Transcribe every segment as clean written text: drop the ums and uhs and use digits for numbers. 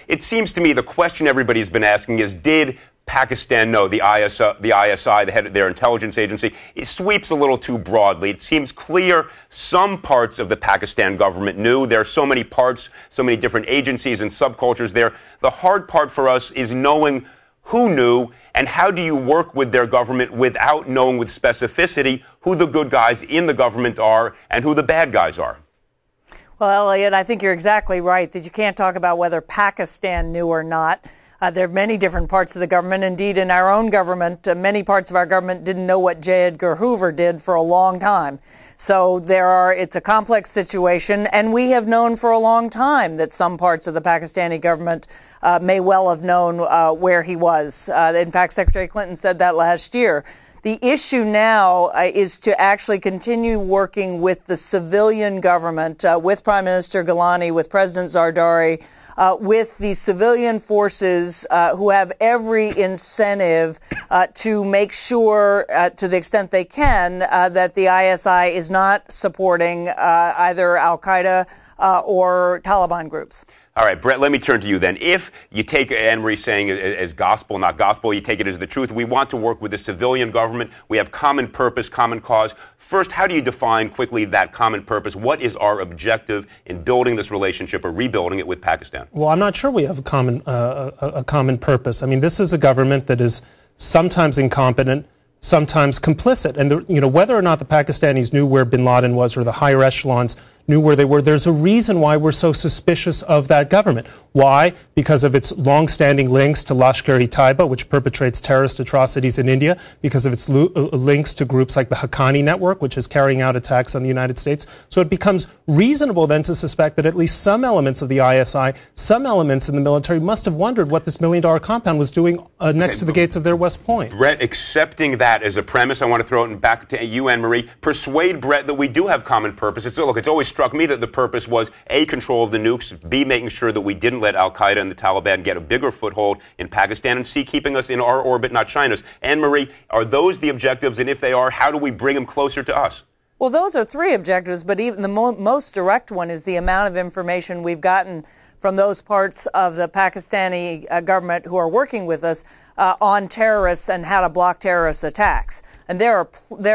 It seems to me the question everybody's been asking is, did Pakistan know? The ISI, the head of their intelligence agency, it sweeps a little too broadly. It seems clear some parts of the Pakistan government knew. There are so many parts, so many different agencies and subcultures there. The hard part for us is knowing who knew and how do you work with their government without knowing with specificity who the good guys in the government are and who the bad guys are. Well, Elliot, I think you're exactly right that you can't talk about whether Pakistan knew or not. There are many different parts of the government. Indeed, in our own government, many parts of our government didn't know what J. Edgar Hoover did for a long time. So it's a complex situation, and we have known for a long time that some parts of the Pakistani government may well have known where he was. In fact, Secretary Clinton said that last year. The issue now is to actually continue working with the civilian government, with Prime Minister Gilani, with President Zardari, with the civilian forces who have every incentive to make sure, to the extent they can, that the ISI is not supporting either al-Qaeda or Taliban groups. All right, Brett, let me turn to you then. If you take Anne Marie saying as gospel, not gospel, you take it as the truth, we want to work with the civilian government. We have common purpose, common cause. First, how do you define quickly that common purpose? What is our objective in building this relationship or rebuilding it with Pakistan? Well, I'm not sure we have a common purpose. I mean, this is a government that is sometimes incompetent, sometimes complicit. And, whether or not the Pakistanis knew where bin Laden was or the higher echelons knew where they were, there's a reason why we're so suspicious of that government. Why? Because of its long-standing links to Lashkar-e-Taiba, which perpetrates terrorist atrocities in India, because of its links to groups like the Haqqani Network, which is carrying out attacks on the United States. So it becomes reasonable then to suspect that at least some elements of the ISI, some elements in the military must have wondered what this $1 million compound was doing next to the gates of their West Point. Brett, accepting that as a premise, I want to throw it back to you, Anne Marie. Persuade Brett that we do have common purpose. It's always struck me that the purpose was, A, control of the nukes, B, making sure that we didn't let al-Qaeda and the Taliban get a bigger foothold in Pakistan, and C, keeping us in our orbit, not China's. Anne Marie, are those the objectives? And if they are, how do we bring them closer to us? Well, those are three objectives, but even the most direct one is the amount of information we've gotten from those parts of the Pakistani government who are working with us on terrorists and how to block terrorist attacks. And there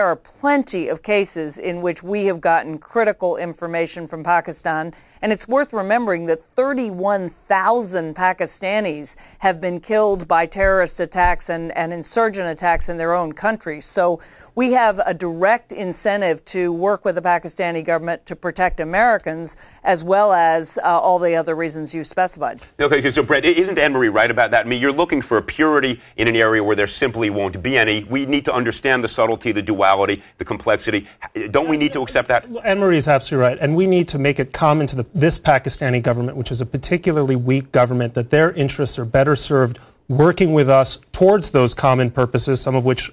are plenty of cases in which we have gotten critical information from Pakistan. And it's worth remembering that 31,000 Pakistanis have been killed by terrorist attacks and insurgent attacks in their own country. So we have a direct incentive to work with the Pakistani government to protect Americans, as well as all the other reasons you specified. Okay, so Brett, isn't Anne Marie right about that? I mean, you're looking for a purity in an area where there simply won't be any. We need to understand the subtlety, the duality, the complexity. Don't we need to accept that? Anne Marie is absolutely right, and we need to make it common to this Pakistani government, which is a particularly weak government, that their interests are better served working with us towards those common purposes, some of which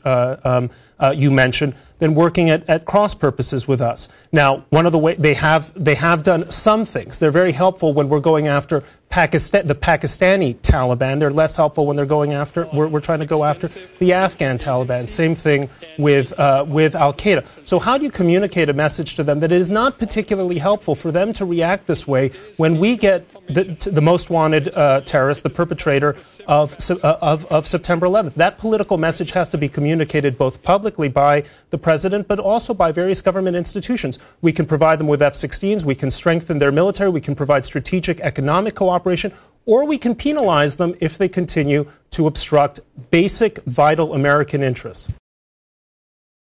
you mentioned, than working at cross purposes with us. Now, one of the ways they have done some things. They're very helpful when we're going after the Pakistani Taliban. They're less helpful when they're going after we're trying to go after the Afghan Taliban. Same thing with al-Qaeda. So how do you communicate a message to them that it is not particularly helpful for them to react this way when we get the most wanted terrorist, the perpetrator of September 11th? That political message has to be communicated both publicly by the president, but also by various government institutions. We can provide them with F-16s, we can strengthen their military, we can provide strategic economic cooperation, or we can penalize them if they continue to obstruct basic, vital American interests.